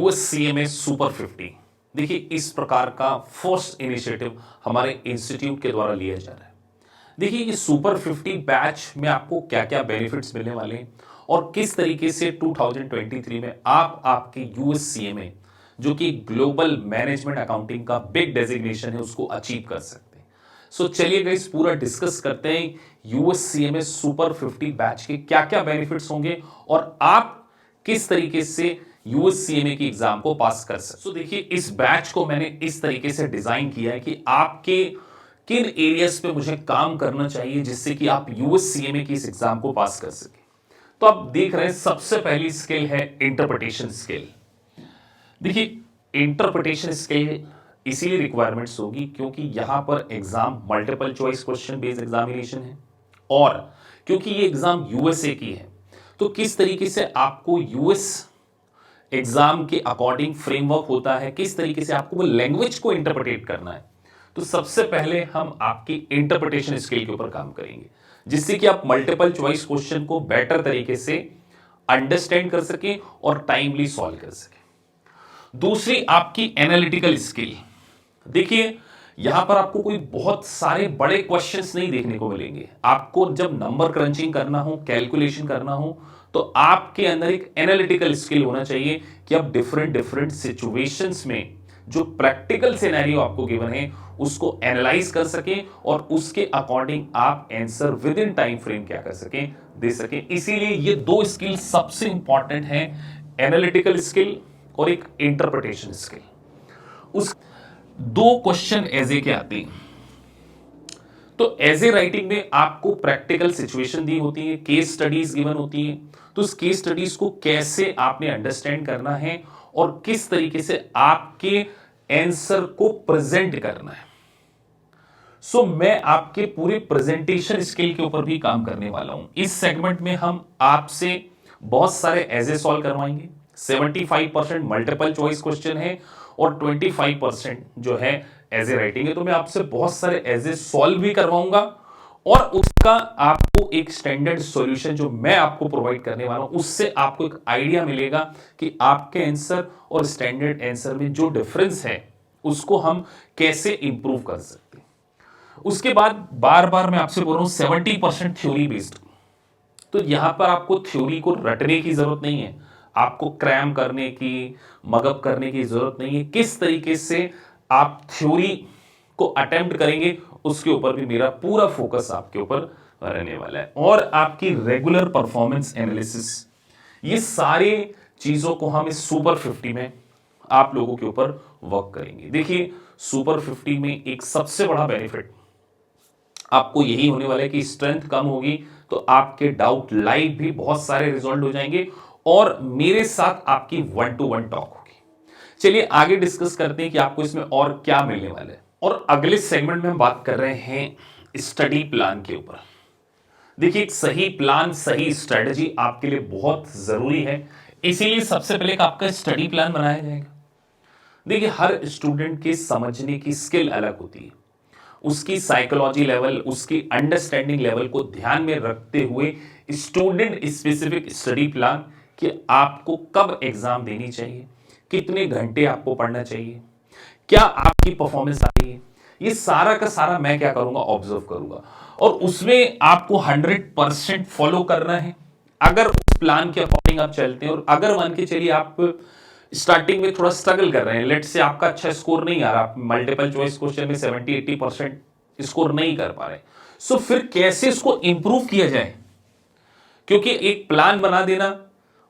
USCMA super 50। देखिए, इस प्रकार का फर्स्ट इनिशिएटिव हमारे इंस्टीट्यूट के द्वारा लिया जा रहा है। देखिए, ये सुपर 50 बैच में आपको क्या क्या बेनिफिट्स मिलने वाले हैं और किस तरीके से 2023 में आप आपके यूएससीएमए जो कि ग्लोबल मैनेजमेंट अकाउंटिंग का बिग डेजिग्नेशन है उसको अचीव कर सकते हैं। सो चलिए गाइस, पूरा डिस्कस करते हैं यूएससीएमए सुपर 50 बैच के क्या क्या बेनिफिट्स होंगे और आप किस तरीके से यूएससीएमए की एग्जाम को पास कर सकते। सो देखिए, इस बैच को मैंने इस तरीके से डिजाइन किया है कि आपके किन एरियाज पे मुझे काम करना चाहिए जिससे कि आप यूएससीएमए की इस एग्जाम को पास कर सके। तो आप देख रहे हैं, सबसे पहली स्किल है इंटरप्रिटेशन स्किल। देखिए, इंटरप्रिटेशन स्किल इसीलिए रिक्वायरमेंट्स होगी क्योंकि यहां पर exam multiple choice question based examination है और क्योंकि ये एग्जाम यूएसए की है तो किस तरीके से आपको यूएस एग्जाम के अकॉर्डिंग फ्रेमवर्क होता है, किस तरीके से आपको वो लैंग्वेज को इंटरप्रेट करना है। तो सबसे पहले हम आपकी इंटरप्रिटेशन स्किल के ऊपर काम करेंगे जिससे कि आप मल्टीपल चॉइस क्वेश्चन को बेटर तरीके से अंडरस्टैंड कर सकें और टाइमली सॉल्व कर सकें। दूसरी आपकी एनालिटिकल स्किल। देखिए, यहां पर आपको कोई बहुत सारे बड़े क्वेश्चंस नहीं देखने को मिलेंगे। आपको जब नंबर क्रंचिंग करना हो, कैलकुलेशन करना हो, तो आपके अंदर एक एनालिटिकल स्किल होना चाहिए कि आप डिफरेंट डिफरेंट सिचुएशंस में जो प्रैक्टिकल सिनेरियो आपको गिवन है उसको एनालाइज कर सकें और उसके अकॉर्डिंग आप answer with in time frame क्या कर सकें, दे सकें। इसीलिए ये दो स्किल सबसे इंपॉर्टेंट है, एनालिटिकल स्किल और एक इंटरप्रिटेशन स्किल। उस दो क्वेश्चन एजे के आते हैं। तो एजे राइटिंग में आपको प्रैक्टिकल सिचुएशन दी होती है, केस स्टडीज गिवन होती है। तो उस केस स्टडीज को कैसे आपने अंडरस्टैंड करना है और किस तरीके से आपके आंसर को प्रेजेंट करना है। सो मैं आपके पूरे प्रेजेंटेशन स्किल के ऊपर भी काम करने वाला हूं। इस सेगमेंट में हम आपसे बहुत सारे एजे सॉल्व करवाएंगे। 75% मल्टीपल चॉइस क्वेश्चन है और 25% जो है एजे राइटिंग है। तो मैं आपसे बहुत सारे एजे सॉल्व भी करवाऊंगा और उसका आपको एक स्टैंडर्ड सॉल्यूशन जो मैं आपको प्रोवाइड करने वाला हूं उससे आपको एक आइडिया मिलेगा कि आपके आंसर और स्टैंडर्ड आंसर में जो डिफरेंस है उसको हम कैसे इंप्रूव कर सकते हैं। उसके बाद बार बार मैं आपसे बोल रहा हूं 70% थ्योरी बेस्ड। तो यहां पर आपको थ्योरी को रटने की जरूरत नहीं है, आपको क्रैम करने की, मगअप करने की जरूरत नहीं है। किस तरीके से आप थ्योरी को अटेम्प्ट करेंगे उसके ऊपर भी मेरा पूरा फोकस आपके ऊपर रहने वाला है। और आपकी रेगुलर परफॉर्मेंस एनालिसिस, ये सारे चीजों को हम इस सुपर 50 में आप लोगों के ऊपर वर्क करेंगे। देखिए, सुपर 50 में एक सबसे बड़ा बेनिफिट आपको यही होने वाला है कि स्ट्रेंथ कम होगी तो आपके डाउट लाइव भी बहुत सारे रिजॉल्व हो जाएंगे और मेरे साथ आपकी 1-to-1 टॉक होगी। चलिए आगे डिस्कस करते हैं कि आपको इसमें और क्या मिलने वाला है। और अगले सेगमेंट में हम बात कर रहे हैं स्टडी प्लान के ऊपर। देखिए, एक सही प्लान, सही स्ट्रेटजी आपके लिए बहुत जरूरी है। इसीलिए सबसे पहले आपका स्टडी प्लान बनाया जाएगा। देखिए, हर स्टूडेंट के समझने की स्किल अलग होती है, उसकी साइकोलॉजी लेवल, उसकी अंडरस्टैंडिंग लेवल को ध्यान में रखते हुए स्टूडेंट स्पेसिफिक स्टडी प्लान कि आपको कब एग्जाम देनी चाहिए, कितने घंटे आपको पढ़ना चाहिए, क्या आपकी परफॉर्मेंस आ रही है, ये सारा का सारा मैं क्या करूंगा, ऑब्जर्व करूंगा और उसमें आपको 100% फॉलो करना है। अगर उस प्लान के अकॉर्डिंग आप चलते हैं और अगर मान के चलिए आप स्टार्टिंग में थोड़ा स्ट्रगल कर रहे हैं, लेट से आपका अच्छा स्कोर नहीं आ रहा, आप मल्टीपल चॉइस क्वेश्चन में 70-80% स्कोर नहीं कर पा रहे, सो फिर कैसे इसको इंप्रूव किया जाए। क्योंकि एक प्लान बना देना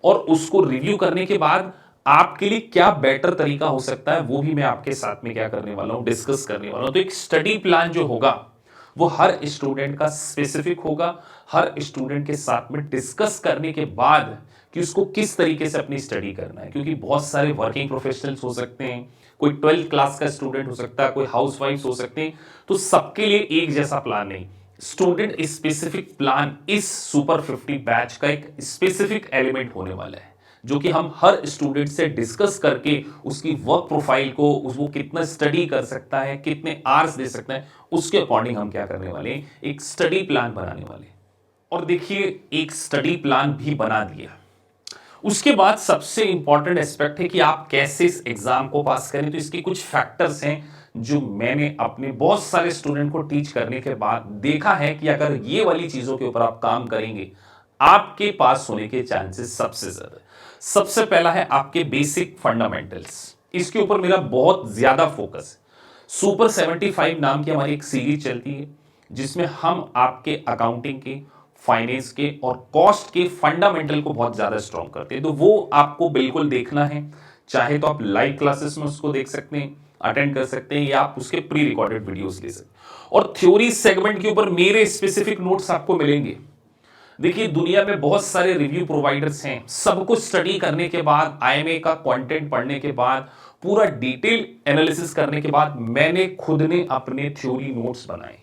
और उसको रिव्यू करने के बाद आपके लिए क्या बेटर तरीका हो सकता है वो भी मैं आपके साथ में क्या करने वाला हूं, डिस्कस करने वाला हूं। तो एक स्टडी प्लान जो होगा वो हर स्टूडेंट का स्पेसिफिक होगा, हर स्टूडेंट के साथ में डिस्कस करने के बाद कि उसको किस तरीके से अपनी स्टडी करना है। क्योंकि बहुत सारे वर्किंग प्रोफेशनल्स हो सकते हैं, कोई 12th क्लास का स्टूडेंट हो सकता है, कोई हाउसवाइफ हो सकते हैं, तो सबके लिए एक जैसा प्लान नहीं। स्टूडेंट स्पेसिफिक प्लान इस सुपर 50 बैच का एक स्पेसिफिक एलिमेंट होने वाला है जो कि हम हर स्टूडेंट से डिस्कस करके उसकी वर्क प्रोफाइल को, वो कितना स्टडी कर सकता है, कितने आवर्स दे सकता है, उसके अकॉर्डिंग हम क्या करने वाले हैं, एक स्टडी प्लान बनाने वाले। और देखिए, एक स्टडी प्लान भी बना दिया उसके बाद सबसे इंपॉर्टेंट एस्पेक्ट है कि आप कैसे इस एग्जाम को पास करें। तो इसके कुछ फैक्टर्स हैं जो मैंने अपने बहुत सारे स्टूडेंट को टीच करने के बाद देखा है कि अगर ये वाली चीजों के ऊपर आप काम करेंगे आपके पास होने के चांसेस सबसे ज्यादा। सबसे पहला है आपके बेसिक फंडामेंटल्स, इसके ऊपर मेरा बहुत ज्यादा फोकस है। सुपर 75 नाम की हमारी एक सीरीज चलती है जिसमें हम आपके अकाउंटिंग के, फाइनेंस के और कॉस्ट के फंडामेंटल को बहुत ज्यादा स्ट्रॉन्ग करते हैं। तो वो आपको बिल्कुल देखना है। चाहे तो आप लाइव क्लासेस में उसको देख सकते हैं, अटेंड कर सकते हैं, या आप उसके प्री रिकॉर्डेड वीडियोस ले सकते हैं। और थ्योरी सेगमेंट के ऊपर मेरे स्पेसिफिक नोट्स आपको मिलेंगे। देखिए दुनिया में बहुत सारे रिव्यू प्रोवाइडर्स हैं, सब कुछ स्टडी करने के बाद, आईएमए का कंटेंट पढ़ने के बाद, पूरा डिटेल एनालिसिस करने के बाद मैंने खुद ने अपने थ्योरी नोट्स बनाए।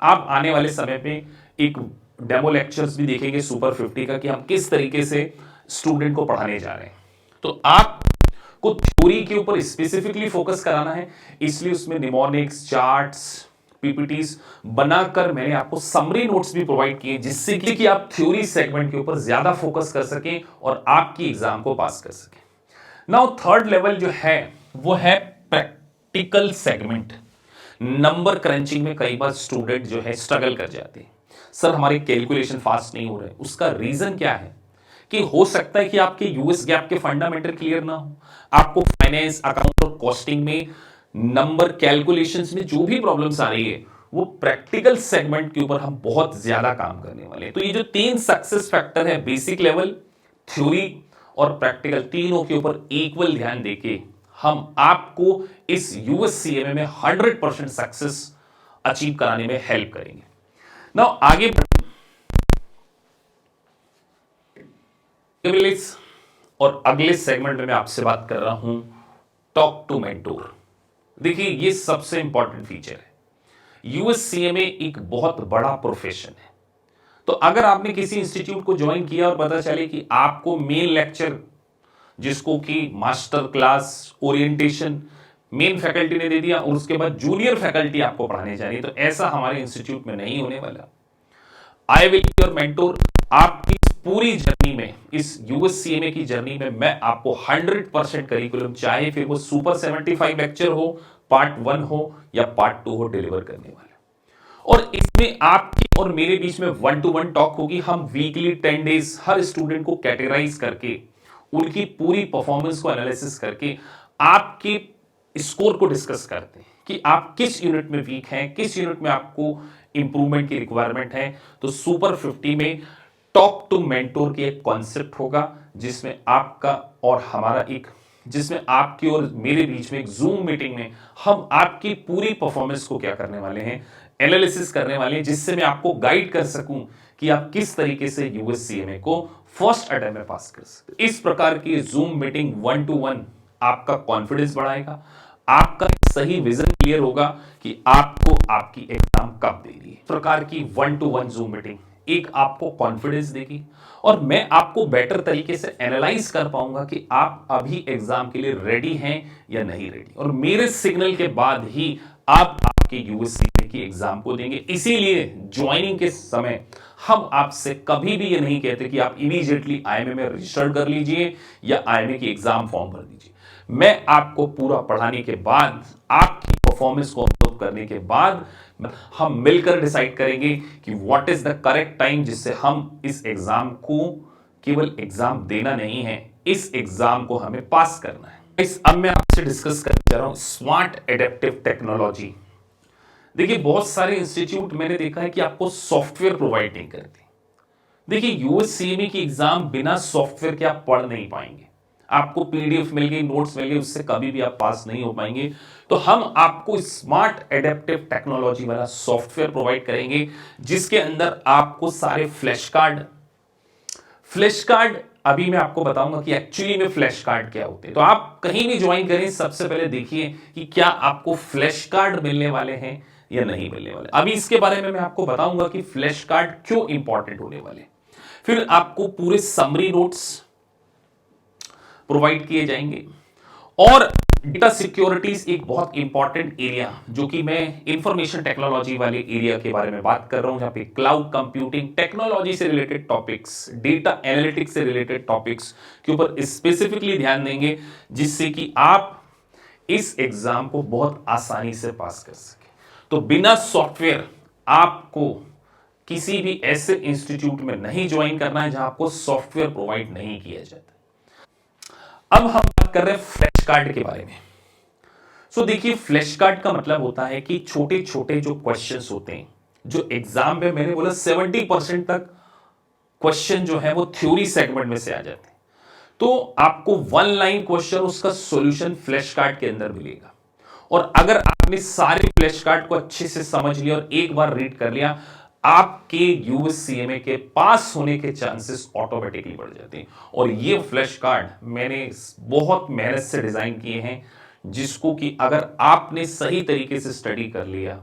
आप आने वाले समय पे एक डेमो लेक्चर्स भी देखेंगे सुपर 50 का कि हम किस तरीके से स्टूडेंट को पढ़ाने जा रहे हैं। तो आपको थ्योरी के ऊपर स्पेसिफिकली फोकस कराना है, इसलिए उसमें निमोनिक्स, चार्ट्स, पीपीटीज बनाकर मैंने आपको समरी नोट्स भी प्रोवाइड किए जिससे कि आप थ्योरी सेगमेंट के ऊपर ज्यादा फोकस कर सकें और आपकी एग्जाम को पास कर सकें। नाउ थर्ड लेवल जो है वो है प्रैक्टिकल सेगमेंट। नंबर क्रंचिंग में कई बार स्टूडेंट जो है स्ट्रगल कर जाते हैं, सर हमारे कैलकुलेशन फास्ट नहीं हो रहे। उसका रीजन क्या है कि हो सकता है कि आपके यूएस गैप के फंडामेंटल क्लियर ना हो, आपको फाइनेंस, अकाउंट और कॉस्टिंग में, नंबर कैलकुलेशंस में जो भी प्रॉब्लम्स आ रही है वो प्रैक्टिकल सेगमेंट के ऊपर हम बहुत ज्यादा काम करने वाले हैं। तो ये जो 3 सक्सेस फैक्टर है, बेसिक लेवल, थ्योरी और प्रैक्टिकल, तीनों के ऊपर इक्वल ध्यान देके हम आपको इस यूएससीएमए में 100% सक्सेस अचीव कराने में हेल्प करेंगे। नाउ आगे और अगले सेगमेंट में मैं आपसे बात कर रहा हूं टॉक टू मेंटोर। देखिए ये सबसे इंपॉर्टेंट फीचर है। यूएससीएमए एक बहुत बड़ा प्रोफेशन है। तो अगर आपने किसी इंस्टीट्यूट को ज्वाइन किया और पता चले कि आपको मेन लेक्चर, जिसको कि master class, orientation main faculty ने दे दिया और उसके बाद जूनियर फैकल्टी आपको पढ़ाने जा रही है, तो ऐसा हमारे इंस्टीट्यूट में नहीं होने वाला। I will be your mentor. आपकी पूरी जर्नी में, इस यूएससीएमए की जर्नी में मैं आपको 100% करिकुलम, चाहे फिर वो सुपर 75 लेक्चर हो, पार्ट 1 हो या पार्ट 2 हो, डिलीवर करने वाला। और इसमें आपकी और मेरे बीच में 1-to-1 टॉक होगी। हम वीकली 10 डेज हर स्टूडेंट को कैटेगराइज करके उनकी पूरी परफॉर्मेंस को एनालिसिस करके आपके स्कोर को डिस्कस करते हैं कि आप किस यूनिट में वीक हैं, किस यूनिट में आपको इंप्रूवमेंट की रिक्वायरमेंट है। तो सुपर 50 में टॉक टू मेंटोर की एक कॉन्सेप्ट होगा जिसमें आपका और हमारा जिसमें आपकी और मेरे बीच में एक जूम मीटिंग में हम आपकी पूरी परफॉर्मेंस को क्या करने वाले हैं, एनालिसिस करने वाले हैं, जिससे मैं आपको गाइड कर सकूं कि आप किस तरीके से यूएससीएमए को फर्स्ट अटेम्प्ट में पास कर सकते। इस प्रकार की जूम मीटिंग 1-to-1 आपका कॉन्फिडेंस बढ़ाएगा, आपका सही विजन क्लियर होगा कि आपको आपकी एग्जाम कब देनी है। इस प्रकार की 1-to-1 जूम मीटिंग एक आपको कॉन्फिडेंस देगी और मैं आपको बेटर तरीके से एनालाइज कर पाऊंगा कि आप अभी एग्जाम के लिए रेडी हैं या नहीं रेडी, और मेरे सिग्नल के बाद ही आप आपके यूएससीए की एग्जाम को देंगे। इसीलिए ज्वाइनिंग के समय हम आपसे कभी भी ये नहीं कहते कि आप इमीडिएटली आईएमए में रजिस्टर कर लीजिए या आईएमए की एग्जाम फॉर्म भर दीजिए। मैं आपको पूरा पढ़ाने के बाद, आपकी परफॉर्मेंस को ऑब्जर्व करने के बाद हम मिलकर डिसाइड करेंगे कि what is the correct time जिससे हम इस एग्जाम को केवल एग्जाम देना नहीं है, इस एग्जाम को हमें पास करना है। अब मैं आपसे डिस्कस करने जा रहा हूं स्मार्ट एडेप्टिव टेक्नोलॉजी। देखिए बहुत सारे इंस्टीट्यूट मैंने देखा है कि आपको सॉफ्टवेयर प्रोवाइड नहीं करते। देखिए यूएससीएमए की एग्जाम बिना सॉफ्टवेयर के आप पढ़ नहीं पाएंगे। आपको पीडीएफ मिल गई, नोट्स मिल गए, उससे कभी भी आप पास नहीं हो पाएंगे। तो हम आपको स्मार्ट एडेप्टिव टेक्नोलॉजी वाला सॉफ्टवेयर प्रोवाइड करेंगे जिसके अंदर आपको सारे फ्लैश कार्ड अभी मैं आपको बताऊंगा कि एक्चुअली में फ्लैश कार्ड क्या होते हैं। तो आप कहीं भी ज्वाइन करें, सबसे पहले देखिए कि क्या आपको फ्लैश कार्ड मिलने वाले हैं या नहीं मिलने वाले। अभी इसके बारे में मैं आपको बताऊंगा कि फ्लैश कार्ड क्यों इंपॉर्टेंट होने वाले। फिर आपको पूरे समरी नोट्स प्रोवाइड किए जाएंगे और डेटा सिक्योरिटीज एक बहुत इंपॉर्टेंट एरिया, जो कि मैं इंफॉर्मेशन टेक्नोलॉजी वाले एरिया के बारे में बात कर रहा हूं, जहां पे क्लाउड कंप्यूटिंग टेक्नोलॉजी से रिलेटेड टॉपिक्स, डेटा एनालिटिक्स से रिलेटेड टॉपिक्स के ऊपर स्पेसिफिकली ध्यान देंगे, जिससे कि आप इस एग्जाम को बहुत आसानी से पास कर सके। तो बिना सॉफ्टवेयर आपको किसी भी ऐसे इंस्टीट्यूट में नहीं ज्वाइन करना है जहां आपको सॉफ्टवेयर प्रोवाइड नहीं किया जाता। अब हम बात कर रहे हैं फ्लैश कार्ड के बारे में। देखिए, फ्लैश कार्ड का मतलब होता है कि छोटे छोटे जो क्वेश्चंस होते हैं, जो एग्जाम में मैंने बोला 70% तक क्वेश्चन जो है वो थ्योरी सेगमेंट में से आ जाते हैं, तो आपको वन लाइन क्वेश्चन उसका सॉल्यूशन फ्लैश कार्ड के अंदर मिलेगा। और अगर आपने सारे फ्लैश कार्ड को अच्छे से समझ लिया और एक बार रीड कर लिया, आपके यूएससीएमए के पास होने के चांसेस ऑटोमेटिकली बढ़ जाते हैं। और ये फ्लैश कार्ड मैंने बहुत मेहनत से डिजाइन किए हैं, जिसको कि अगर आपने सही तरीके से स्टडी कर लिया,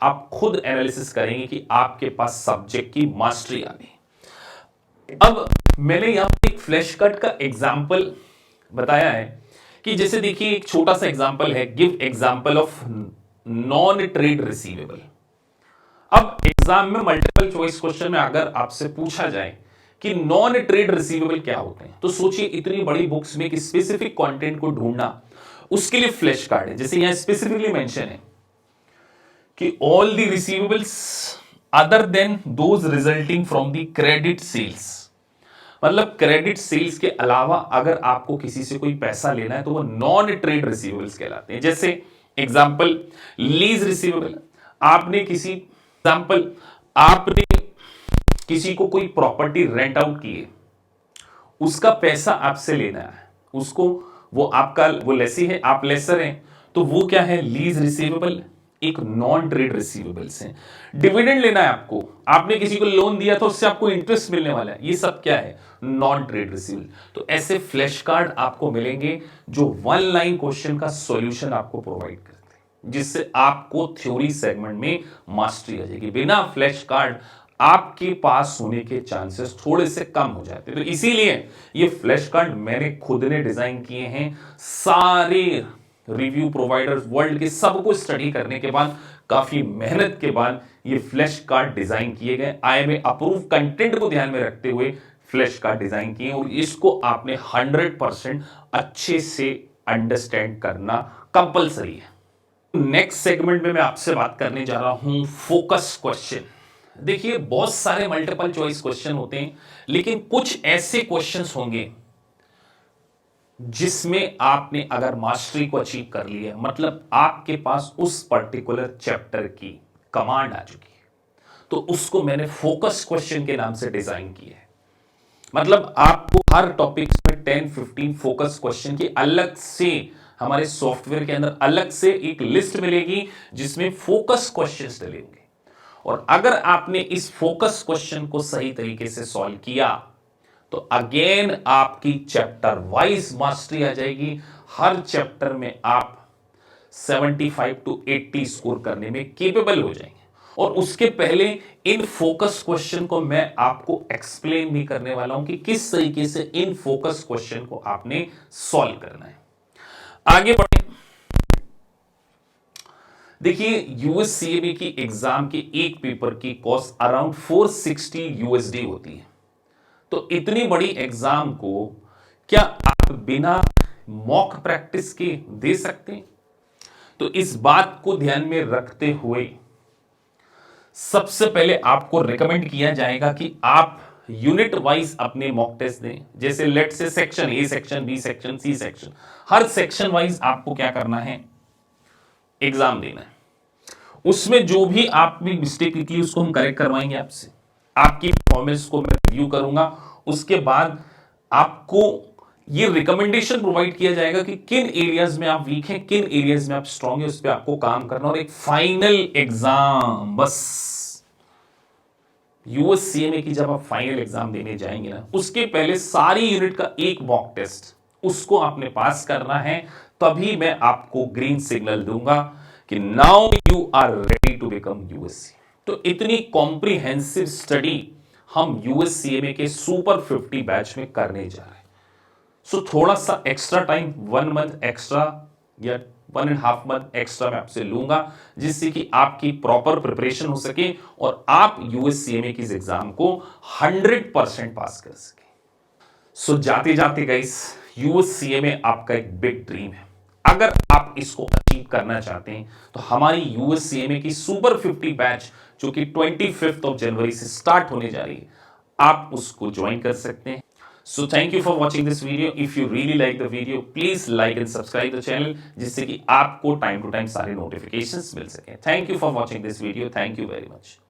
आप खुद एनालिसिस करेंगे कि आपके पास सब्जेक्ट की मास्टरी आ गई। अब मैंने यहां पर एक फ्लैश कार्ड का एग्जाम्पल बताया है कि जैसे देखिए, एक छोटा सा एग्जाम्पल है, give example of non trade receivable. अब एग्जाम में मल्टीपल चॉइस क्वेश्चन में अगर आपसे पूछा जाए कि नॉन ट्रेड रिसीवेबल क्या होते हैं, तो सोचिए इतनी बड़ी बुक्स में कि स्पेसिफिक कंटेंट को ढूंढना, उसके लिए फ्लैश कार्ड है। जैसे यहां स्पेसिफिकली मेंशन है कि all the receivables other than those resulting from the credit sales, मतलब क्रेडिट सेल्स के अलावा अगर आपको किसी से कोई पैसा लेना है तो वो नॉन ट्रेड रिसीवेबल्स कहलाते हैं। जैसे एग्जांपल, लीज रिसीवेबल, आपने किसी को कोई प्रॉपर्टी रेंट आउट की है, उसका पैसा आपसे लेना है, उसको वो लेसी है, आप लेसर हैं, तो वो क्या है, लीज रिसीवेबल, एक नॉन ट्रेड रिसीवेबल्स है। डिविडेंड लेना है आपको, आपने किसी को लोन दिया था, उससे आपको इंटरेस्ट मिलने वाला है, ये सब क्या है, नॉन ट्रेड रिसीवेबल। तो ऐसे फ्लैश कार्ड आपको मिलेंगे जो वन लाइन क्वेश्चन का सॉल्यूशन आपको प्रोवाइड करते हैं, जिससे आपको थ्योरी सेगमेंट में मास्टरी आ जाएगी। बिना फ्लैश कार्ड आपके पास होने के चांसेस थोड़े से कम हो जाते हैं। तो इसीलिए ये फ्लैश कार्ड मैंने खुद ने डिजाइन किए हैं। सारे रिव्यू प्रोवाइडर्स वर्ल्ड के सबको स्टडी करने के बाद, काफी मेहनत के बाद ये फ्लैश कार्ड डिजाइन किए गए। आईएमए अप्रूव कंटेंट को ध्यान में रखते हुए फ्लैश कार्ड डिजाइन किए, और इसको आपने 100% अच्छे से अंडरस्टैंड करना कंपलसरी है। नेक्स्ट सेगमेंट में मैं आपसे बात करने जा रहा हूं फोकस क्वेश्चन। देखिए, बहुत सारे मल्टीपल चॉइस क्वेश्चन होते हैं, लेकिन कुछ ऐसे क्वेश्चंस होंगे जिसमें आपने अगर मास्टरी को अचीव कर लिया, मतलब आपके पास उस पर्टिकुलर चैप्टर की कमांड आ चुकी है, तो उसको मैंने फोकस क्वेश्चन के नाम से डिजाइन किया है। मतलब आपको हर टॉपिक में 10-15 फोकस क्वेश्चन की अलग से हमारे सॉफ्टवेयर के अंदर अलग से एक लिस्ट मिलेगी, जिसमें फोकस क्वेश्चंस डले होंगे। और अगर आपने इस फोकस क्वेश्चन को सही तरीके से सॉल्व किया, तो अगेन आपकी चैप्टर वाइज मास्टरी आ जाएगी। हर चैप्टर में आप 75 to 80 स्कोर करने में केपेबल हो जाएंगे। और उसके पहले इन फोकस क्वेश्चन को मैं आपको एक्सप्लेन भी करने वाला हूं कि किस तरीके से इन फोकस क्वेश्चन को आपने सॉल्व करना है। आगे बढ़े। देखिए, यूएससीएबी की एग्जाम के एक पेपर की कॉस्ट अराउंड 460 यूएसडी होती है। तो इतनी बड़ी एग्जाम को क्या आप बिना मॉक प्रैक्टिस के दे सकते हैं? तो इस बात को ध्यान में रखते हुए सबसे पहले आपको रिकमेंड किया जाएगा कि आप यूनिट वाइज अपने मॉक टेस्ट दें। जैसे let say section A, section B, section C, section, हर सेक्शन वाइज आपको क्या करना है, एग्जाम देना है। उसमें जो भी आपने मिस्टेक की उसको हम करेक्ट करवाएंगे आपसे, आपकी परफॉर्मेंस को मैं रिव्यू करूंगा। उसके बाद आपको ये रिकमेंडेशन प्रोवाइड किया जाएगा कि किन एरियाज में आप वीक हैं, किन एरियाज में आप स्ट्रांग हैं, उस पर आपको काम करना, और एक फाइनल एग्जाम। बस यूएससीएमए की जब आप फाइनल एग्जाम देने जाएंगे ना, उसके पहले सारी यूनिट का एक मॉक टेस्ट उसको आपने पास करना है, तभी मैं आपको ग्रीन सिग्नल दूंगा कि now you are ready to become USC. तो इतनी कॉम्प्रिहेंसिव स्टडी हम यूएससीएमए के सुपर 50 बैच में करने जा रहे हैं। सो थोड़ा सा एक्स्ट्रा टाइम, 1 मंथ एक्स्ट्रा या 1.5 मंथ एक्स्ट्रा मैं आपसे लूंगा, जिससे कि आपकी प्रॉपर प्रिपरेशन हो सके और आप यूएससीएमए की एग्जाम को 100% पास कर सके। सो जाते जाते गाइस, यूएससीएमए आपका एक बिग ड्रीम है। अगर आप इसको अचीव करना चाहते हैं तो हमारी यूएससीएमए की सुपर 50 बैच जो कि 25 जनवरी से स्टार्ट होने जा रही है, आप उसको ज्वाइन कर सकते हैं। So thank you for watching this video. If you really like the video, please like and subscribe the channel, जिससे कि आपको टाइम टू टाइम सारे नोटिफिकेशंस मिल सके। Thank you for watching this video. Thank you very much.